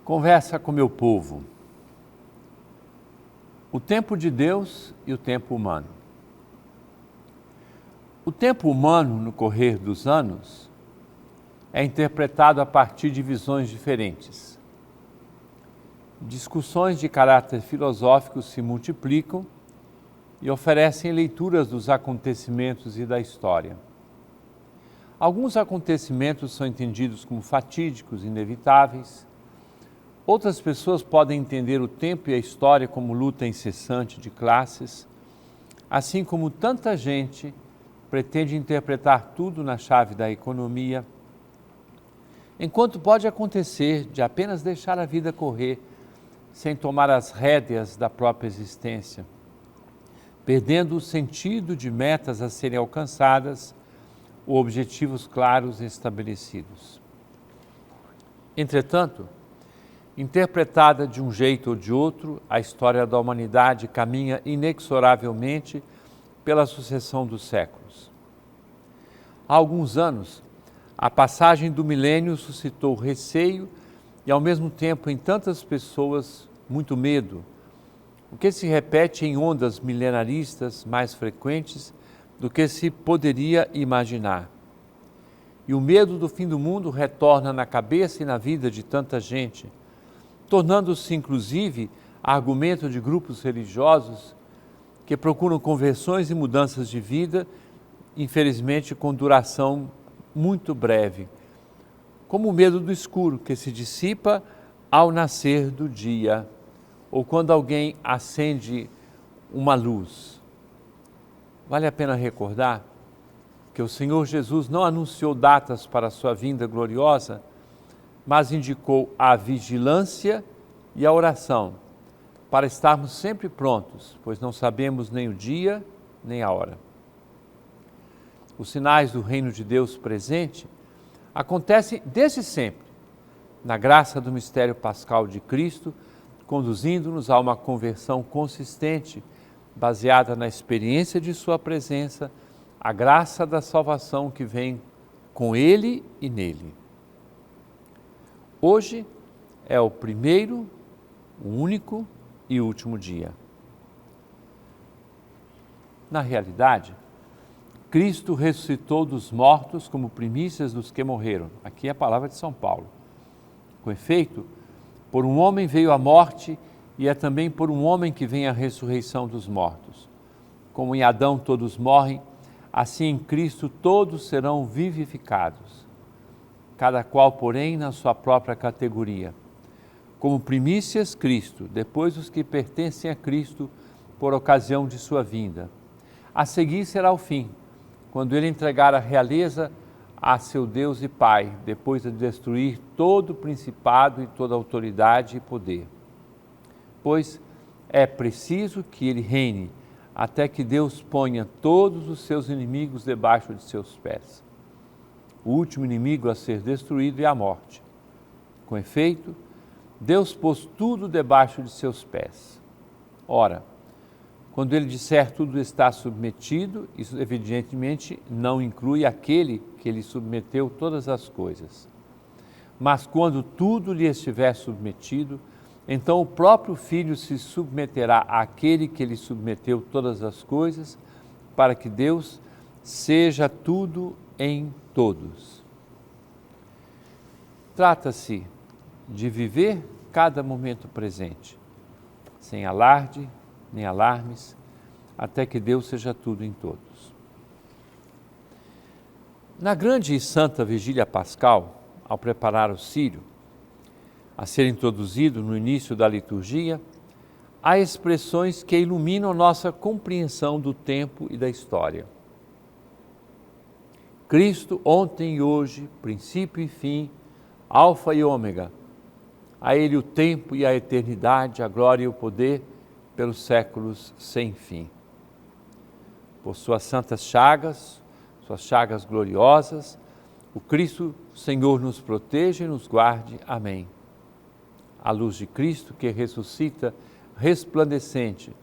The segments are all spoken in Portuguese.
Conversa com meu povo. O tempo de Deus e o tempo humano. O tempo humano, no correr dos anos, é interpretado a partir de visões diferentes. Discussões de caráter filosófico se multiplicam e oferecem leituras dos acontecimentos e da história. Alguns acontecimentos são entendidos como fatídicos, inevitáveis. Outras pessoas podem entender o tempo e a história como luta incessante de classes, assim como tanta gente pretende interpretar tudo na chave da economia, enquanto pode acontecer de apenas deixar a vida correr sem tomar as rédeas da própria existência, perdendo o sentido de metas a serem alcançadas ou objetivos claros estabelecidos. Entretanto, interpretada de um jeito ou de outro, a história da humanidade caminha inexoravelmente pela sucessão dos séculos. Há alguns anos, a passagem do milênio suscitou receio e, ao mesmo tempo, em tantas pessoas, muito medo, o que se repete em ondas milenaristas mais frequentes do que se poderia imaginar. E o medo do fim do mundo retorna na cabeça e na vida de tanta gente, tornando-se, inclusive, argumento de grupos religiosos que procuram conversões e mudanças de vida, infelizmente com duração muito breve, como o medo do escuro, que se dissipa ao nascer do dia, ou quando alguém acende uma luz. Vale a pena recordar que o Senhor Jesus não anunciou datas para a sua vinda gloriosa, mas indicou a vigilância e a oração, para estarmos sempre prontos, pois não sabemos nem o dia, nem a hora. Os sinais do reino de Deus presente acontecem desde sempre, na graça do mistério pascal de Cristo, conduzindo-nos a uma conversão consistente, baseada na experiência de sua presença, a graça da salvação que vem com Ele e nele. Hoje é o primeiro, o único e último dia. Na realidade, Cristo ressuscitou dos mortos como primícias dos que morreram. Aqui é a palavra de São Paulo. Com efeito, por um homem veio a morte e é também por um homem que vem a ressurreição dos mortos. Como em Adão todos morrem, assim em Cristo todos serão vivificados. Cada qual, porém, na sua própria categoria. Como primícias, Cristo, depois os que pertencem a Cristo por ocasião de sua vinda. A seguir será o fim, quando ele entregar a realeza a seu Deus e Pai, depois de destruir todo o principado e toda autoridade e poder. Pois é preciso que ele reine, até que Deus ponha todos os seus inimigos debaixo de seus pés. O último inimigo a ser destruído é a morte. Com efeito, Deus pôs tudo debaixo de seus pés. Ora, quando ele disser tudo está submetido, isso evidentemente não inclui aquele que lhe submeteu todas as coisas. Mas quando tudo lhe estiver submetido, então o próprio Filho se submeterá àquele que lhe submeteu todas as coisas, para que Deus seja tudo em todos. Trata-se de viver cada momento presente, sem alarde nem alarmes, até que Deus seja tudo em todos. Na grande e santa vigília pascal, ao preparar o círio, a ser introduzido no início da liturgia, há expressões que iluminam nossa compreensão do tempo e da história. Cristo, ontem e hoje, princípio e fim, alfa e ômega, a Ele o tempo e a eternidade, a glória e o poder, pelos séculos sem fim. Por suas santas chagas gloriosas, o Cristo Senhor nos proteja e nos guarde. Amém. a luz de Cristo que ressuscita resplandecente,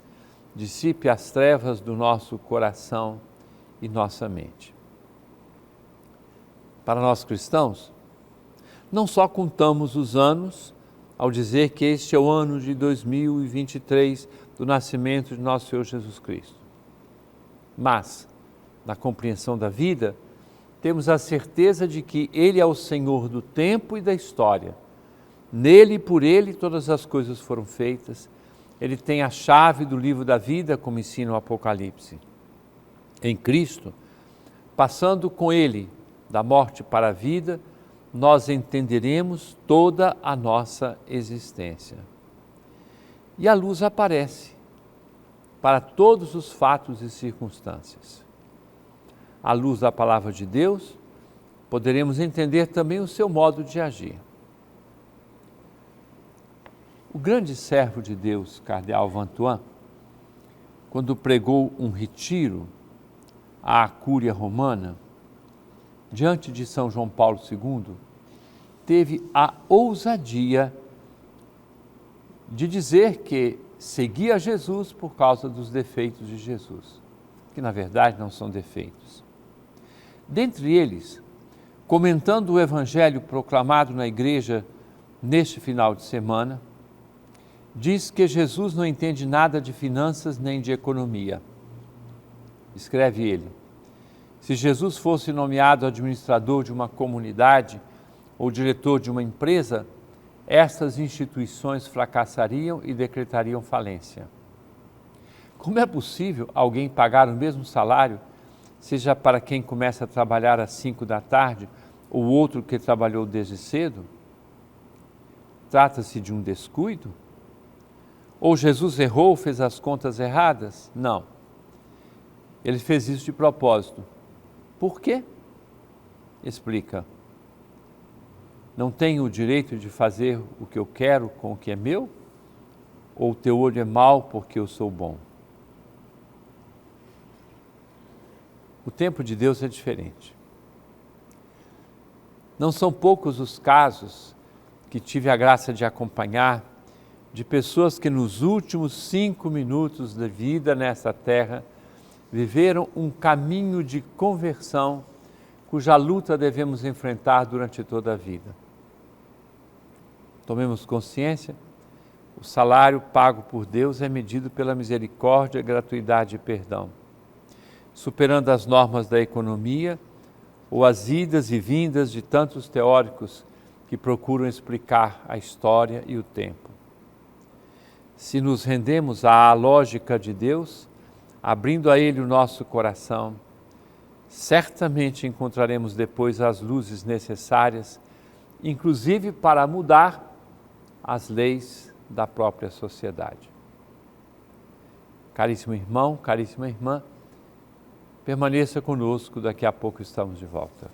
dissipe as trevas do nosso coração e nossa mente. Para nós cristãos, não só contamos os anos ao dizer que este é o ano de 2023 do nascimento de nosso Senhor Jesus Cristo, mas, na compreensão da vida, temos a certeza de que Ele é o Senhor do tempo e da história. Nele e por Ele todas as coisas foram feitas. Ele tem a chave do livro da vida, como ensina o Apocalipse. Em Cristo, passando com Ele da morte para a vida, nós entenderemos toda a nossa existência. E a luz aparece para todos os fatos e circunstâncias. À luz da palavra de Deus, poderemos entender também o seu modo de agir. O grande servo de Deus, Cardeal Vantuan, quando pregou um retiro à Cúria Romana, diante de São João Paulo II, teve a ousadia de dizer que seguia Jesus por causa dos defeitos de Jesus, que na verdade não são defeitos. Dentre eles, comentando o evangelho proclamado na igreja neste final de semana, diz que Jesus não entende nada de finanças nem de economia. Escreve ele: se Jesus fosse nomeado administrador de uma comunidade ou diretor de uma empresa, estas instituições fracassariam e decretariam falência. Como é possível alguém pagar o mesmo salário, seja para quem começa a trabalhar às 5 da tarde ou outro que trabalhou desde cedo? Trata-se de um descuido? Ou Jesus errou, fez as contas erradas? Não. Ele fez isso de propósito. Por quê? Explica. Não tenho o direito de fazer o que eu quero com o que é meu? Ou o teu olho é mau porque eu sou bom? O tempo de Deus é diferente. Não são poucos os casos que tive a graça de acompanhar de pessoas que nos últimos 5 minutos da vida nessa terra viveram um caminho de conversão cuja luta devemos enfrentar durante toda a vida. Tomemos consciência, o salário pago por Deus é medido pela misericórdia, gratuidade e perdão, superando as normas da economia ou as idas e vindas de tantos teóricos que procuram explicar a história e o tempo. Se nos rendemos à lógica de Deus, abrindo a Ele o nosso coração, certamente encontraremos depois as luzes necessárias, inclusive para mudar as leis da própria sociedade. Caríssimo irmão, caríssima irmã, permaneça conosco, daqui a pouco estamos de volta.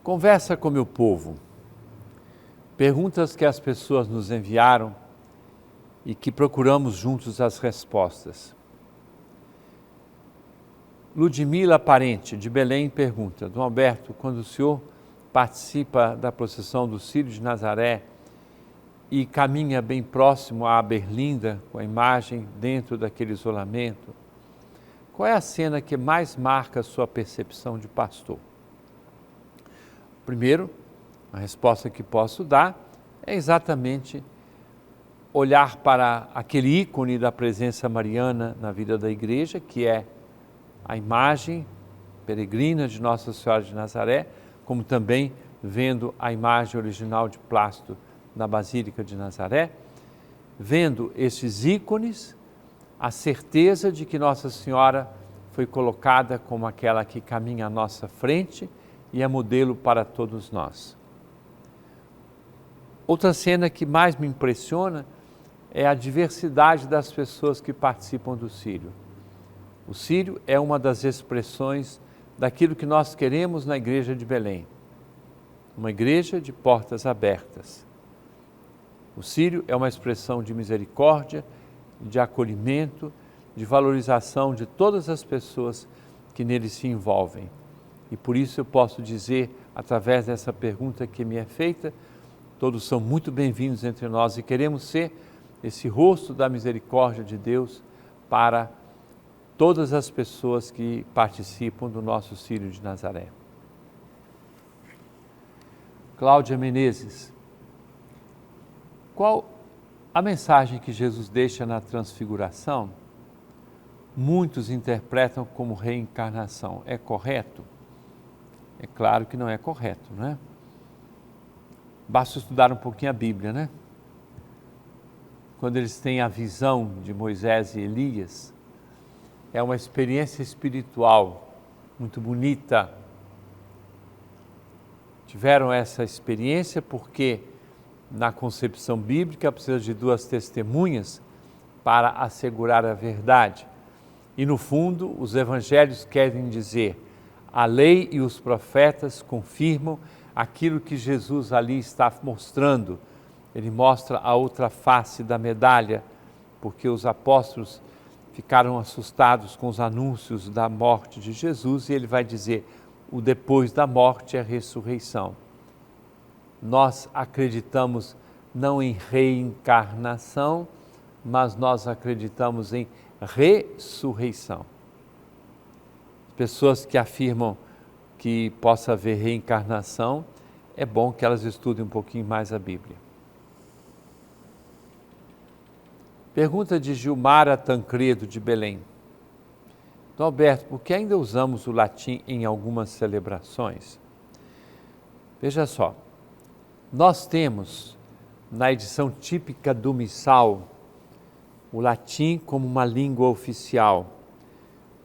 Conversa com meu povo. Perguntas que as pessoas nos enviaram e que procuramos juntos as respostas. Ludmila Parente, de Belém, pergunta: Dom Alberto, quando o senhor participa da procissão do Círio de Nazaré e caminha bem próximo à Berlinda, com a imagem dentro daquele isolamento, qual é a cena que mais marca a sua percepção de pastor? Primeiro, a resposta que posso dar é exatamente olhar para aquele ícone da presença mariana na vida da igreja, que é a imagem peregrina de Nossa Senhora de Nazaré, como também vendo a imagem original de plástico na Basílica de Nazaré, vendo esses ícones, a certeza de que Nossa Senhora foi colocada como aquela que caminha à nossa frente e é modelo para todos nós. Outra cena que mais me impressiona é a diversidade das pessoas que participam do Círio. O Círio é uma das expressões daquilo que nós queremos na Igreja de Belém. Uma igreja de portas abertas. O círio é uma expressão de misericórdia, de acolhimento, de valorização de todas as pessoas que nele se envolvem. E por isso eu posso dizer, através dessa pergunta que me é feita, todos são muito bem-vindos entre nós e queremos ser esse rosto da misericórdia de Deus para todas as pessoas que participam do nosso Círio de Nazaré. Cláudia Menezes, qual a mensagem que Jesus deixa na Transfiguração? Muitos interpretam como reencarnação. É correto? É claro que não é correto, não é? Basta estudar um pouquinho a Bíblia, né? Quando eles têm a visão de Moisés e Elias, é uma experiência espiritual muito bonita. Tiveram essa experiência porque na concepção bíblica precisa de 2 testemunhas para assegurar a verdade. E no fundo, os evangelhos querem dizer, a lei e os profetas confirmam aquilo que Jesus ali está mostrando. Ele mostra a outra face da medalha, porque os apóstolos ficaram assustados com os anúncios da morte de Jesus e ele vai dizer, o depois da morte é a ressurreição. Nós acreditamos não em reencarnação, mas nós acreditamos em ressurreição. Pessoas que afirmam que possa haver reencarnação, é bom que elas estudem um pouquinho mais a Bíblia. Pergunta de Gilmara Tancredo, de Belém. Dom Alberto, por que ainda usamos o latim em algumas celebrações? Veja só, nós temos, na edição típica do Missal, o latim como uma língua oficial.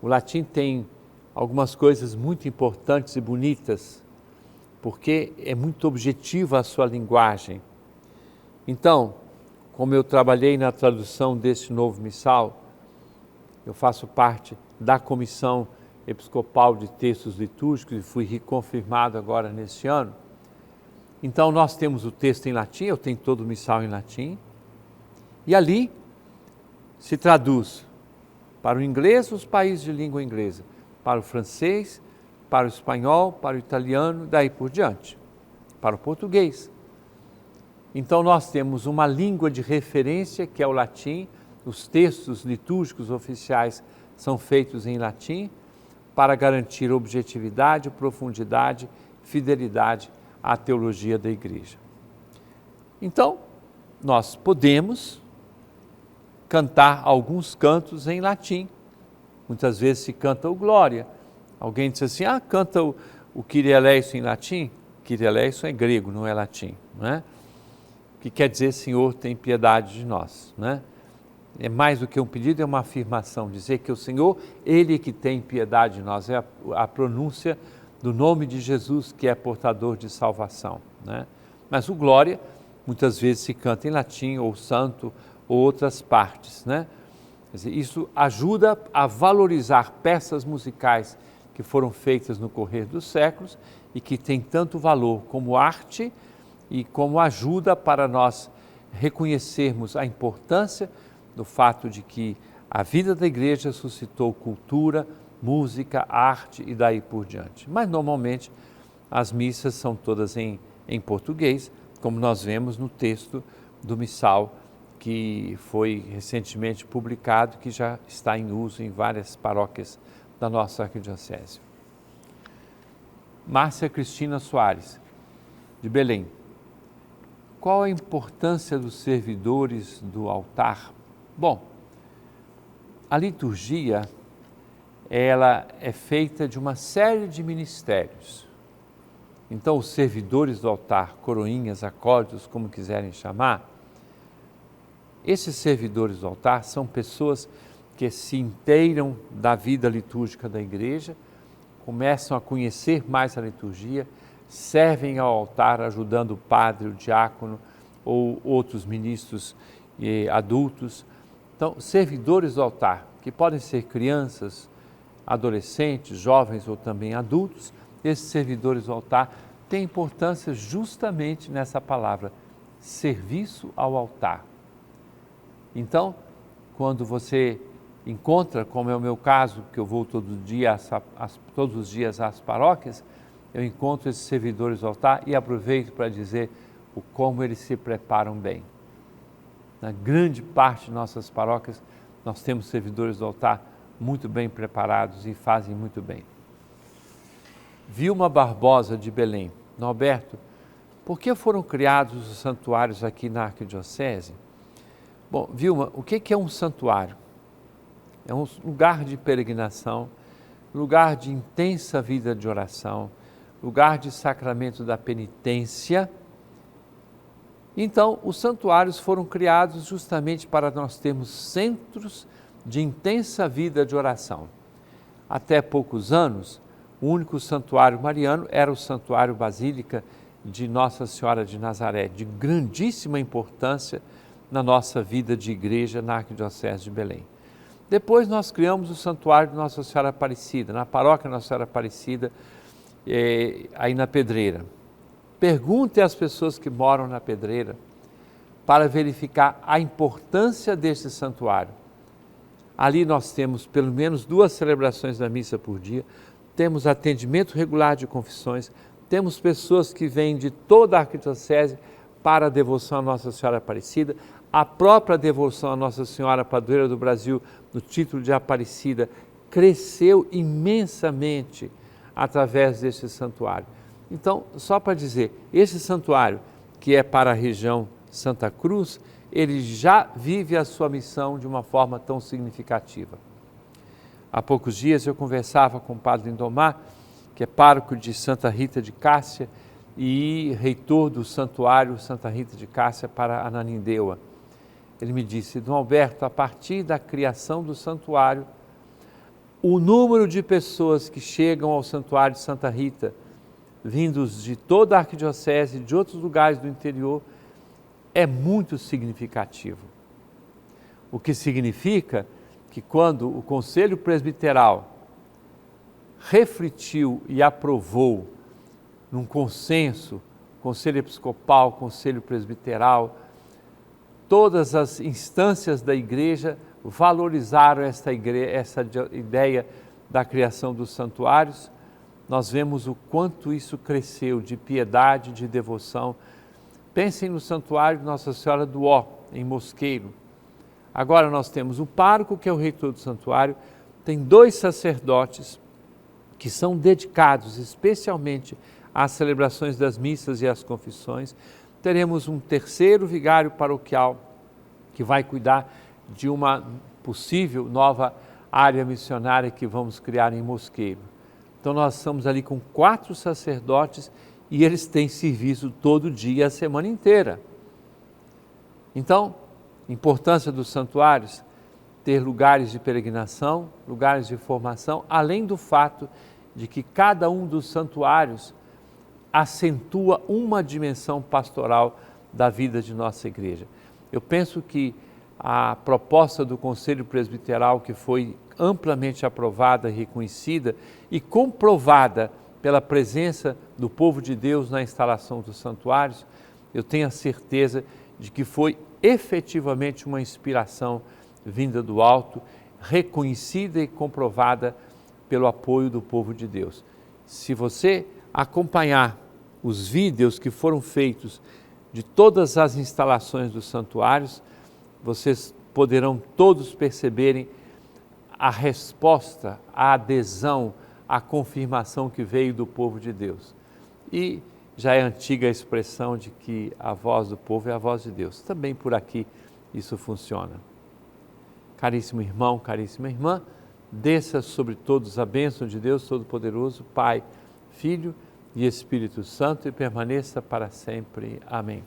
O latim tem algumas coisas muito importantes e bonitas, porque é muito objetiva a sua linguagem. Então, como eu trabalhei na tradução desse novo Missal, eu faço parte da Comissão Episcopal de Textos Litúrgicos e fui reconfirmado agora nesse ano. Então, nós temos o texto em latim, eu tenho todo o Missal em latim, e ali se traduz para o inglês, os países de língua inglesa, para o francês, para o espanhol, para o italiano, daí por diante, para o português. Então, nós temos uma língua de referência, que é o latim, os textos litúrgicos oficiais são feitos em latim, para garantir objetividade, profundidade, fidelidade à teologia da Igreja. Então, nós podemos cantar alguns cantos em latim. Muitas vezes se canta o Glória. Alguém diz assim, canta o Kyrie eleison em latim. Kyrie eleison é grego, não é latim, não é? Que quer dizer, Senhor, tem piedade de nós, não é? É mais do que um pedido, é uma afirmação, dizer que o Senhor, Ele que tem piedade de nós, é a pronúncia do nome de Jesus, que é portador de salvação, né? Mas o Glória, muitas vezes se canta em latim, ou santo, ou outras partes, né? Quer dizer, isso ajuda a valorizar peças musicais que foram feitas no correr dos séculos e que têm tanto valor como arte e como ajuda para nós reconhecermos a importância do fato de que a vida da igreja suscitou cultura, música, arte e daí por diante. Mas normalmente as missas são todas em português, como nós vemos no texto do Missal, que foi recentemente publicado, que já está em uso em várias paróquias da nossa arquidiocese. Márcia Cristina Soares, de Belém. Qual a importância dos servidores do altar? Bom, a liturgia, ela é feita de uma série de ministérios. Então, os servidores do altar, coroinhas, acólitos, como quiserem chamar, esses servidores do altar são pessoas que se inteiram da vida litúrgica da igreja, começam a conhecer mais a liturgia, servem ao altar ajudando o padre, o diácono ou outros ministros adultos. Então, servidores do altar, que podem ser crianças, adolescentes, jovens ou também adultos, esses servidores do altar têm importância justamente nessa palavra, serviço ao altar. Então, quando você encontra, como é o meu caso, que eu vou todos os dias às paróquias, eu encontro esses servidores do altar e aproveito para dizer o como eles se preparam bem. Na grande parte de nossas paróquias, nós temos servidores do altar muito bem preparados e fazem muito bem. Vilma Barbosa, de Belém. Norberto, por que foram criados os santuários aqui na Arquidiocese? Bom, Vilma, o que é um santuário? É um lugar de peregrinação, lugar de intensa vida de oração, lugar de sacramento da penitência. Então, os santuários foram criados justamente para nós termos centros de intensa vida de oração. Até poucos anos, o único santuário mariano era o Santuário Basílica de Nossa Senhora de Nazaré, de grandíssima importância na nossa vida de igreja na Arquidiocese de Belém. Depois nós criamos o Santuário de Nossa Senhora Aparecida, na paróquia Nossa Senhora Aparecida, aí na Pedreira. Pergunte às pessoas que moram na Pedreira para verificar a importância desse santuário. Ali nós temos pelo menos 2 celebrações da missa por dia, temos atendimento regular de confissões, temos pessoas que vêm de toda a Arquidiocese para a devoção a Nossa Senhora Aparecida, a própria devoção a Nossa Senhora Padroeira do Brasil, no título de Aparecida, cresceu imensamente através desse santuário. Então, só para dizer, esse santuário, que é para a região Santa Cruz, ele já vive a sua missão de uma forma tão significativa. Há poucos dias eu conversava com o padre Lindomar, que é pároco de Santa Rita de Cássia e reitor do santuário Santa Rita de Cássia para Ananindeua. Ele me disse, Dom Alberto, a partir da criação do santuário, o número de pessoas que chegam ao santuário de Santa Rita, vindos de toda a Arquidiocese, de outros lugares do interior, é muito significativo. O que significa que quando o Conselho Presbiteral refletiu e aprovou num consenso, Conselho Episcopal, Conselho Presbiteral, todas as instâncias da Igreja valorizaram essa ideia da criação dos santuários, nós vemos o quanto isso cresceu de piedade, de devoção. Pensem no santuário de Nossa Senhora do Ó, em Mosqueiro. Agora nós temos o pároco, que é o reitor do santuário, tem 2 sacerdotes que são dedicados especialmente às celebrações das missas e às confissões. Teremos um 3º vigário paroquial que vai cuidar de uma possível nova área missionária que vamos criar em Mosqueiro. Então nós estamos ali com 4 sacerdotes e eles têm serviço todo dia, a semana inteira. Então, importância dos santuários, ter lugares de peregrinação, lugares de formação, além do fato de que cada um dos santuários acentua uma dimensão pastoral da vida de nossa igreja. Eu penso que a proposta do Conselho Presbiteral, que foi amplamente aprovada, reconhecida e comprovada pela presença do povo de Deus na instalação dos santuários, eu tenho a certeza de que foi efetivamente uma inspiração vinda do alto, reconhecida e comprovada pelo apoio do povo de Deus. Se você acompanhar os vídeos que foram feitos de todas as instalações dos santuários, vocês poderão todos perceberem a resposta, a adesão, a confirmação que veio do povo de Deus. E já é antiga a expressão de que a voz do povo é a voz de Deus. Também por aqui isso funciona. Caríssimo irmão, caríssima irmã, desça sobre todos a bênção de Deus Todo-Poderoso, Pai, Filho e Espírito Santo, e permaneça para sempre. Amém.